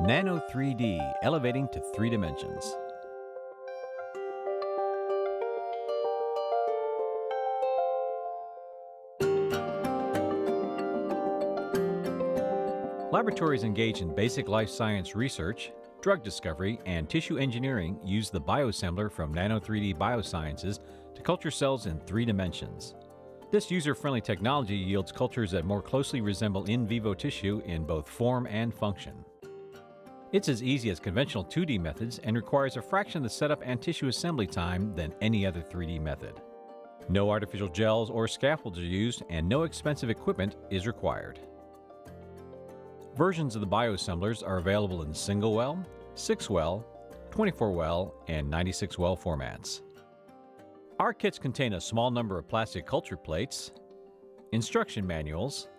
Nano 3D, elevating to 3 dimensions. Laboratories engaged in basic life science research, drug discovery, and tissue engineering use the bioassembler from Nano 3D Biosciences to culture cells in 3 dimensions. This user-friendly technology yields cultures that more closely resemble in vivo tissue in both form and function. It's as easy as conventional 2D methods and requires a fraction of the setup and tissue assembly time than any other 3D method. No artificial gels or scaffolds are used, and no expensive equipment is required. Versions of the bioassemblers are available in single-well, 6-well, 24-well, and 96-well formats. Our kits contain a small number of plastic culture plates, instruction manuals,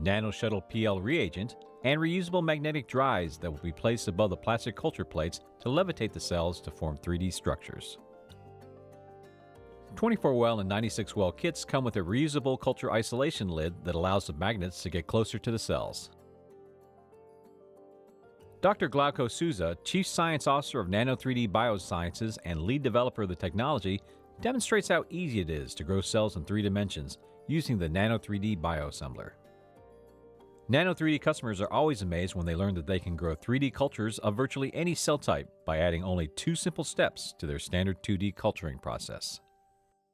nano-shuttle PL reagent, and reusable magnetic drives that will be placed above the plastic culture plates to levitate the cells to form 3D structures. 24-well and 96-well kits come with a reusable culture isolation lid that allows the magnets to get closer to the cells. Dr. Glauco Souza, Chief Science Officer of Nano 3D Biosciences and lead developer of the technology, demonstrates how easy it is to grow cells in 3 dimensions using the Nano 3D Bioassembler. Nano 3D customers are always amazed when they learn that they can grow 3D cultures of virtually any cell type by adding only 2 simple steps to their standard 2D culturing process.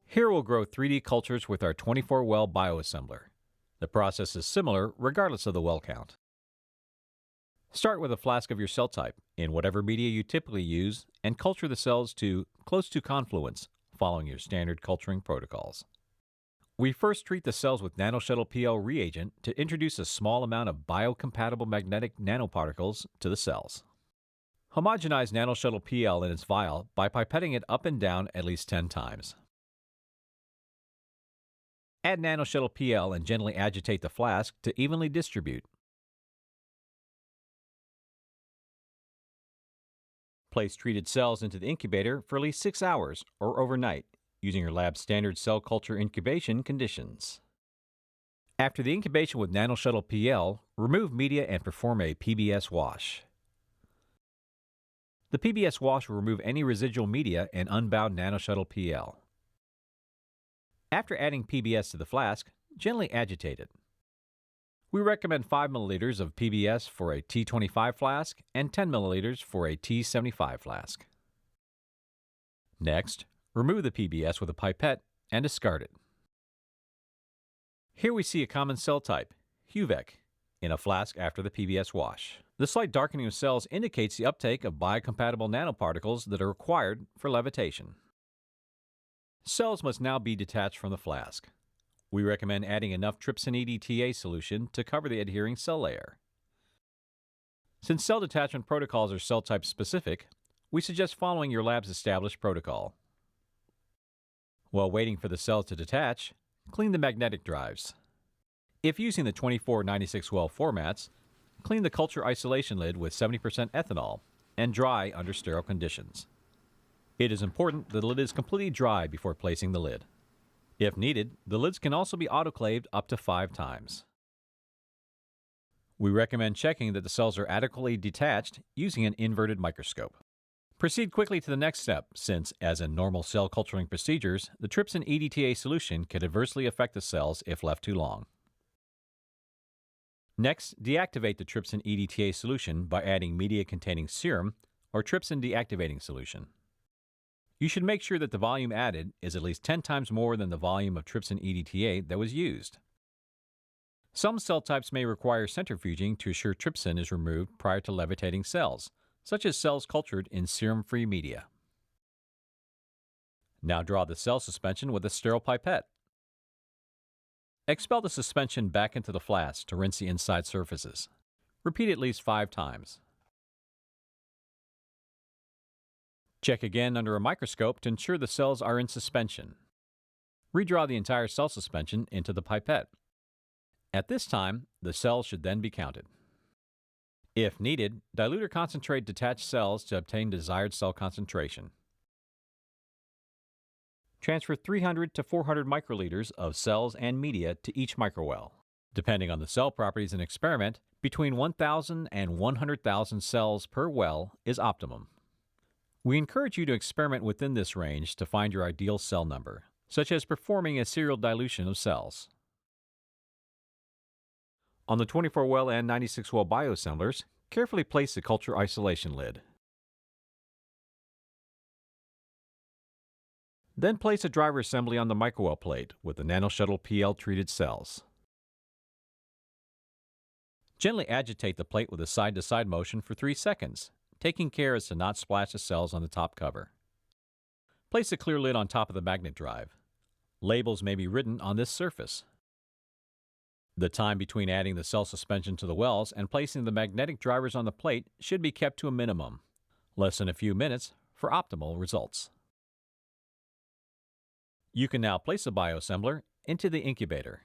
Here we'll grow 3D cultures with our 24-well bioassembler. The process is similar regardless of the well count. Start with a flask of your cell type in whatever media you typically use and culture the cells to close to confluence, following your standard culturing protocols. We first treat the cells with nano-shuttle PL reagent to introduce a small amount of biocompatible magnetic nanoparticles to the cells. Homogenize nano-shuttle PL in its vial by pipetting it up and down at least 10 times. Add nano-shuttle PL and gently agitate the flask to evenly distribute. Place treated cells into the incubator for at least 6 hours or overnight, using your lab's standard cell culture incubation conditions. After the incubation with nano-shuttle PL, remove media and perform a PBS wash. The PBS wash will remove any residual media and unbound nano-shuttle PL. After adding PBS to the flask, gently agitate it. We recommend 5 milliliters of PBS for a T25 flask and 10 milliliters for a T75 flask. Next, remove the PBS with a pipette and discard it. Here we see a common cell type, HUVEC, in a flask after the PBS wash. The slight darkening of cells indicates the uptake of biocompatible nanoparticles that are required for levitation. Cells must now be detached from the flask. We recommend adding enough trypsin EDTA solution to cover the adhering cell layer. Since cell detachment protocols are cell type specific, we suggest following your lab's established protocol. While waiting for the cells to detach, clean the magnetic drives. If using the 24-96-well formats, clean the culture isolation lid with 70% ethanol and dry under sterile conditions. It is important that the lid is completely dry before placing the lid. If needed, the lids can also be autoclaved up to 5 times. We recommend checking that the cells are adequately detached using an inverted microscope. Proceed quickly to the next step, since, as in normal cell culturing procedures, the trypsin EDTA solution can adversely affect the cells if left too long. Next, deactivate the trypsin EDTA solution by adding media containing serum or trypsin deactivating solution. You should make sure that the volume added is at least 10 times more than the volume of trypsin EDTA that was used. Some cell types may require centrifuging to assure trypsin is removed prior to levitating cells, such as cells cultured in serum-free media. Now draw the cell suspension with a sterile pipette. Expel the suspension back into the flask to rinse the inside surfaces. Repeat at least 5 times. Check again under a microscope to ensure the cells are in suspension. Redraw the entire cell suspension into the pipette. At this time, the cells should then be counted. If needed, dilute or concentrate detached cells to obtain desired cell concentration. Transfer 300 to 400 microliters of cells and media to each microwell. Depending on the cell properties and experiment, Between 1,000 and 100,000 cells per well is optimum. We encourage you to experiment within this range to find your ideal cell number, such as performing a serial dilution of cells. On the 24-well and 96-well bioassemblers, carefully place the culture isolation lid. Then place a driver assembly on the microwell plate with the NanoShuttle PL treated cells. Gently agitate the plate with a side-to-side motion for 3 seconds, taking care as to not splash the cells on the top cover. Place a clear lid on top of the magnet drive. Labels may be written on this surface. The time between adding the cell suspension to the wells and placing the magnetic drivers on the plate should be kept to a minimum, less than a few minutes for optimal results. You can now place the bioassembler into the incubator.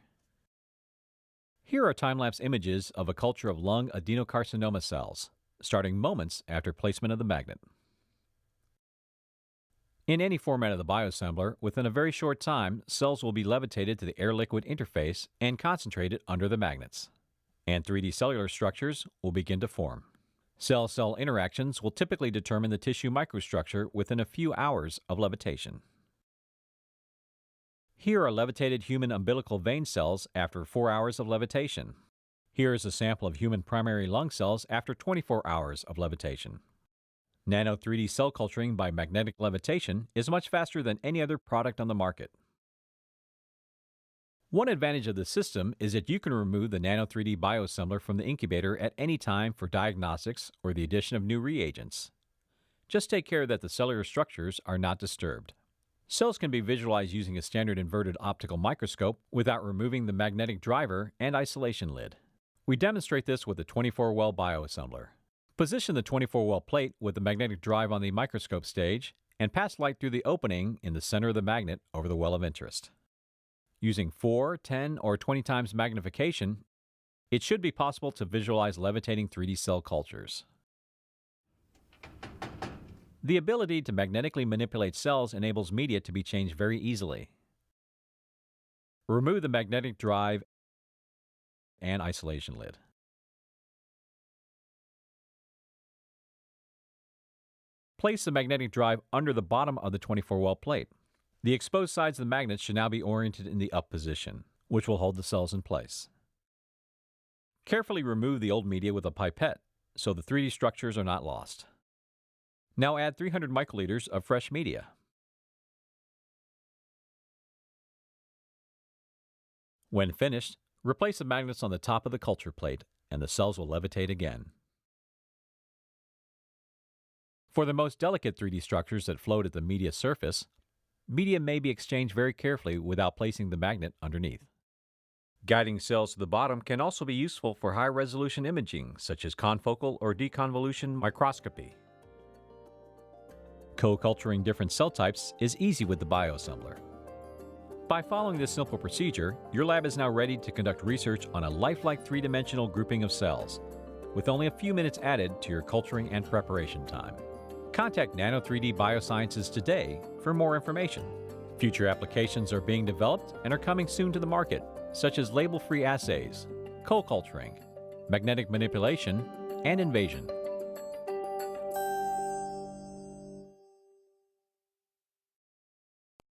Here are time-lapse images of a culture of lung adenocarcinoma cells, starting moments after placement of the magnet. In any format of the bioassembler, within a very short time, cells will be levitated to the air-liquid interface and concentrated under the magnets. N3D cellular structures will begin to form. Cell-cell interactions will typically determine the tissue microstructure within a few hours of levitation. Here are levitated human umbilical vein cells after 4 hours of levitation. Here is a sample of human primary lung cells after 24 hours of levitation. Nano 3D cell culturing by magnetic levitation is much faster than any other product on the market. One advantage of the system is that you can remove the Nano 3D bioassembler from the incubator at any time for diagnostics or the addition of new reagents. Just take care that the cellular structures are not disturbed. Cells can be visualized using a standard inverted optical microscope without removing the magnetic driver and isolation lid. We demonstrate this with the 24-well bioassembler. Position the 24-well plate with the magnetic drive on the microscope stage and pass light through the opening in the center of the magnet over the well of interest. Using 4, 10, or 20 times magnification, it should be possible to visualize levitating 3D cell cultures. The ability to magnetically manipulate cells enables media to be changed very easily. Remove the magnetic drive and isolation lid. Place the magnetic drive under the bottom of the 24-well plate. The exposed sides of the magnet should now be oriented in the up position, which will hold the cells in place. Carefully remove the old media with a pipette so the 3D structures are not lost. Now add 300 microliters of fresh media. When finished, replace the magnets on the top of the culture plate and the cells will levitate again. For the most delicate 3D structures that float at the media surface, media may be exchanged very carefully without placing the magnet underneath. Guiding cells to the bottom can also be useful for high-resolution imaging, such as confocal or deconvolution microscopy. Co-culturing different cell types is easy with the bioassembler. By following this simple procedure, your lab is now ready to conduct research on a lifelike three-dimensional grouping of cells, with only a few minutes added to your culturing and preparation time. Contact Nano 3D Biosciences today for more information. Future applications are being developed and are coming soon to the market, such as label-free assays, co-culturing, magnetic manipulation, and invasion.